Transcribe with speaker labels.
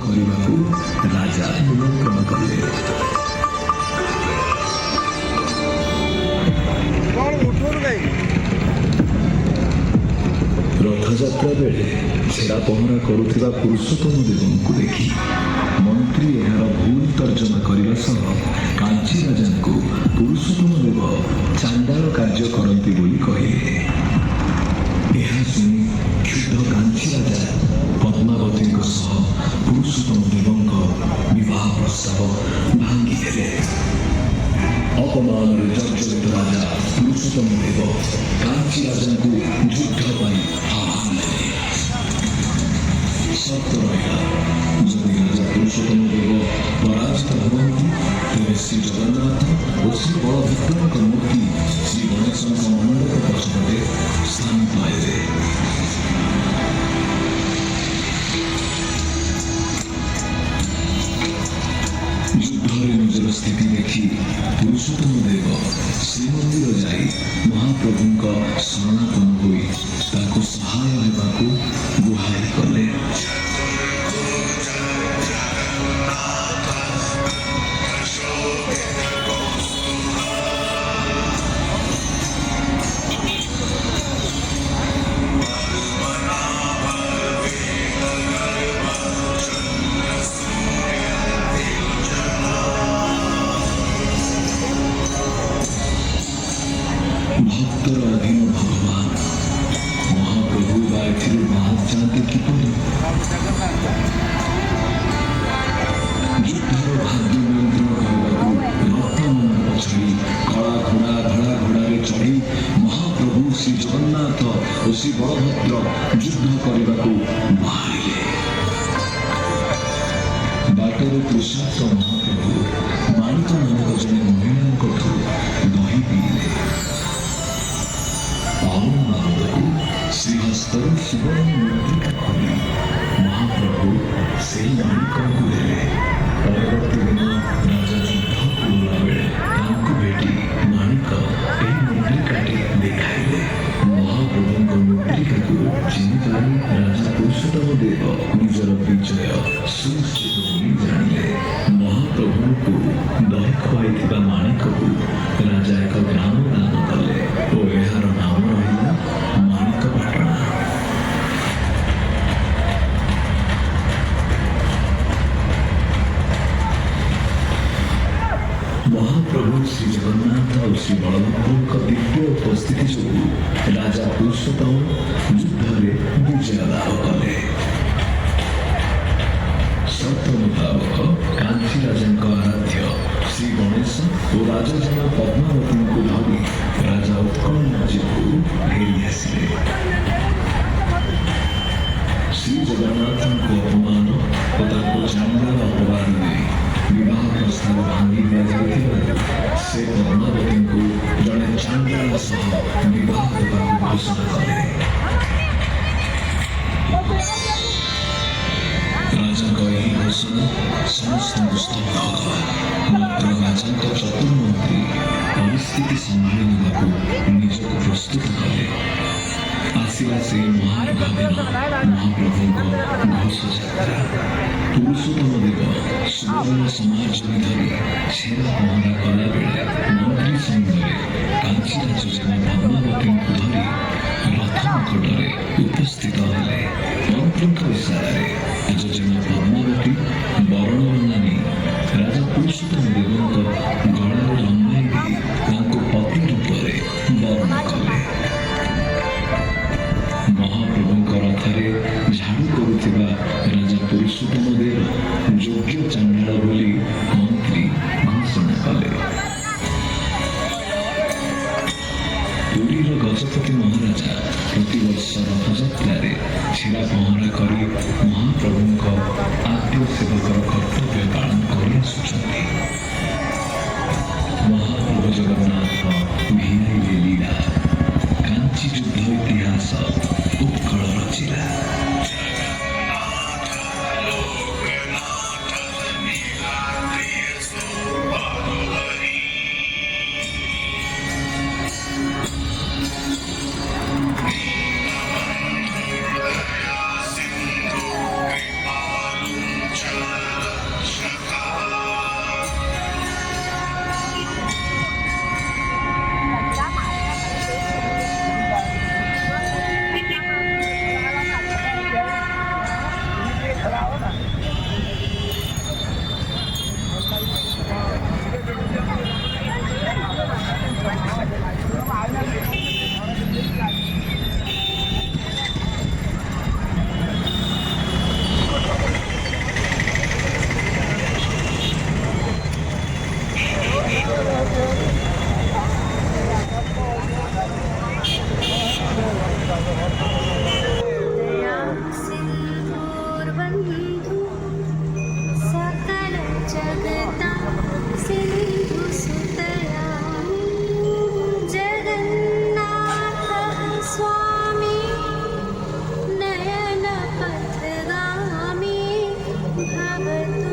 Speaker 1: କରିବାକୁ ରାଜା ନିମନ୍ତ୍ରଣ କଲେ। ରଥଯାତ୍ରା ବେଳେ ଛେରା ପହଁରା କରୁଥିବା ପୁରୁଷୋତ୍ତମ ଦେବଙ୍କୁ ଦେଖି ମନ୍ତ୍ରୀ ଏହାର ଭୁଲ ତର୍ଜମା କରିବା ସହ କାଞ୍ଚି ରାଜାଙ୍କୁ ପୁରୁଷୋତ୍ତମ ଦେବ ଚାଣ୍ଡାଳ କାର୍ଯ୍ୟ କରନ୍ତି ବୋଲି କହିଲେ। ଏହା ଶୁଣି କ୍ଷୁବ୍ଧ କାଞ୍ଚି ରାଜା ପଦ୍ମାବତୀଙ୍କ ସହ ପୁରୁଷୋତ୍ତମ ଦେବଙ୍କ ବିବାହ ପ୍ରସ୍ତାବ ଭାଙ୍ଗିଦେଲେ। ଅପମାନରେ ଜର୍ଜରିତ ରାଜା ପୁରୁଷୋତ୍ତମ ଦେବ କାଞ୍ଚି ରାଜାଙ୍କୁ ଯୁଦ୍ଧ ପାଇଁ ଆହ୍ୱାନ ଦେଲେ। ସର୍ତ୍ତ ରହିଲା, ଯଦି ରାଜା ପୁରୁଷୋତ୍ତମ ଦେବ ପରାଜିତ ହୁଅନ୍ତି ତେବେ ଶ୍ରୀ ଜଗନ୍ନାଥ ଓ ଶ୍ରୀ ବଳଭଦ୍ରଙ୍କ ମୂର୍ତ୍ତି ଶ୍ରୀ ଗଣେଶଙ୍କ ମଣ୍ଡପ ପଛପଟେ ସ୍ଥାନ ପାଇବେ। ଯୁଦ୍ଧରେ ନିଜର ସ୍ଥିତି ଦେଖି ପୁରୁଷୋତ୍ତମ ଦେବ ଶ୍ରୀମନ୍ଦିର ଯାଇ ମହାପ୍ରଭୁଙ୍କ ଶରଣାପନ୍ନ ହୋଇ ତାଙ୍କୁ ସହାୟ ହେବାକୁ ଗୁହାରି କଲେ। ଭକ୍ତର ଅଧୀନ ଭଗବାନ ମହାପ୍ରଭୁ ବା ଏଥିରୁ ବାହାରି ଯାଆନ୍ତି କିପରି? ଯୁଦ୍ଧର ଭାଗ୍ୟ ନିୟନ୍ତ୍ରଣ କରିବାକୁ ରଥମଣ୍ଡପ ଛାଡ଼ି କଳା ଘୋଡ଼ା ଧଳା ଘୋଡ଼ାରେ ଚଢ଼ି ମହାପ୍ରଭୁ ଶ୍ରୀ ଜଗନ୍ନାଥ ଓ ଶ୍ରୀ ବଳଭଦ୍ର ଯୁଦ୍ଧ କରିବାକୁ ବାହାରିଲେ। ବାଟରେ କୃଷ୍ଣାଥ ମହାପ୍ରଭୁ ମାଣିକ ନାମକ ଜଣେ ମହିଳାଙ୍କଠୁ ଦହି ପିଇଲେ। ଶ୍ରୀହସ୍ତରୁ ସୁବର୍ଣ୍ଣ ମୁଦ୍ରିକା ଖୋଲି ମହାପ୍ରଭୁ ସେହି ମାଣିକଙ୍କୁ ଦେଲେ। ପରବର୍ତ୍ତୀ ଦିନ ରାଜା ଯୁଦ୍ଧକୁ ଗଲାବେଳେ ତାଙ୍କୁ ଭେଟି ମାଣିକ ଏହି ମୁଦ୍ରିକାଟି ଦେଖାଇଲେ। ମହାପ୍ରଭୁଙ୍କ ମୁଦ୍ରିକାକୁ ଚିହ୍ନିପାରି ରାଜା ପୁରୁଷୋତ୍ତମ ଦେବ ନିଜର ବିଜୟ ସୁନିଶ୍ଚିତ ବୋଲି ଜାଣିଲେ। ମହାପ୍ରଭୁଙ୍କୁ ଦହି ଖୁଆଇଥିବା ମାଣିକକୁ ରାଜା ଏକ ଗ୍ରାମ ଦାନ କଲେ ଓ ଏହାର ନାମ ରହିଲା ମାଣିକପାଟଣା। ମହାପ୍ରଭୁ ଶ୍ରୀ ଜଗନ୍ନାଥ ଓ ଶ୍ରୀ ବଳଭଦ୍ରଙ୍କ ଦିବ୍ୟ ଉପସ୍ଥିତି ଯୋଗୁଁ ରାଜା ପୁରୁଷୋତ୍ତମ ଯୁଦ୍ଧରେ ବିଜୟ ଲାଭ କଲେ। ସର୍ତ୍ତ ମୁତାବକ କାଞ୍ଚି ରାଜାଙ୍କ ଆରାଧ୍ୟ ଶ୍ରୀ ଗଣେଶ ଓ ରାଜଜନ ପଦ୍ମାବତୀଙ୍କୁ ଧରି ରାଜା ଉତ୍କଳ ରାଜ୍ୟକୁ ଫେରି ଆସିଲେ। ଶ୍ରୀ ଜଗନ୍ନାଥଙ୍କୁ ଅପମାନ ଓ ତାଙ୍କୁ ଚାଣ୍ଡାଳ ଅପବାଦ ଦେଇ ବିବାହ ପ୍ରସ୍ତାବ ଭାଙ୍ଗି ଦିଆଯାଇଥିବାରୁ ସେ ପଦ୍ମାବତୀଙ୍କୁ ଜଣେ ଚାଣ୍ଡାଳ ସହ ବିବାହ ଦେବାକୁ ଘୋଷଣା କଲେ। ରାଜାଙ୍କ ଏହି ଘୋଷଣା ସମସ୍ତଙ୍କୁ ସ୍ତବ୍ଧ କଲା। ମାତ୍ର ରାଜାଙ୍କ ଚତୁର୍ମନ୍ତ୍ରୀ ପରିସ୍ଥିତି ସମ୍ଭାଳି ନେବାକୁ ନିଜକୁ ପ୍ରସ୍ତୁତ କଲେ। ଆସିଲା ସେହି ମହାର୍ଘ ଦିନ ମହାପ୍ରଭୁଙ୍କ ଘୋଷଯାତ୍ରା। ପୁରୁଷୋତ୍ତମ ଦେବ ସୁବର୍ଣ୍ଣ ସମାଜରେ ଧରି ଛେରା ପହଁରା କଲାବେଳେ ମନ୍ତ୍ରୀ ସଙ୍ଗରେ କାଞ୍ଚି ରାଜଜନ ପଦ୍ମାବତୀଙ୍କୁ ଧରି ରଥ ନିକଟରେ ଉପସ୍ଥିତ ହେଲେ। ମନ୍ତ୍ରୀଙ୍କ ଇସାରାରେ ରାଜଜନ ପଦ୍ମାବତୀ ବରଣବନା ନେଇ ରାଜା ପୁରୁଷୋତ୍ତମ ଦେବଙ୍କ ଗଳାରେ ଲମ୍ବାଇ ଦେଇ ତାଙ୍କୁ ପତି ରୂପରେ ବରଣ କଲେ। ମହାପ୍ରଭୁଙ୍କ ରଥରେ ଝାଡୁ କରୁଥିବା ରାଜା ପୁରୁଷୋତ୍ତମ ଦେବ ଯୋଗ୍ୟ ଚାଣ୍ଡାଳ ବୋଲି ମନ୍ତ୍ରୀ ଘୋଷଣା କଲେ। ପୁରୀର ଗଜପତି ମହାରାଜା ପ୍ରତିବର୍ଷ ରଥଯାତ୍ରାରେ ଛେରା ପହଁରା କରି ମହାପ୍ରଭୁଙ୍କ ଆଦ୍ୟ ସେବକର କର୍ତ୍ତବ୍ୟ ପାଳନ କରି ଆସୁଛନ୍ତି। ମହାପ୍ରଭୁ ଜଗନ୍ନାଥ ଭିଆଇଲେ ଲୀଳା, କାଞ୍ଚି ଯୁଦ୍ଧ ଇତିହାସ ଉତ୍କଳ ରଚିଲା।
Speaker 2: अब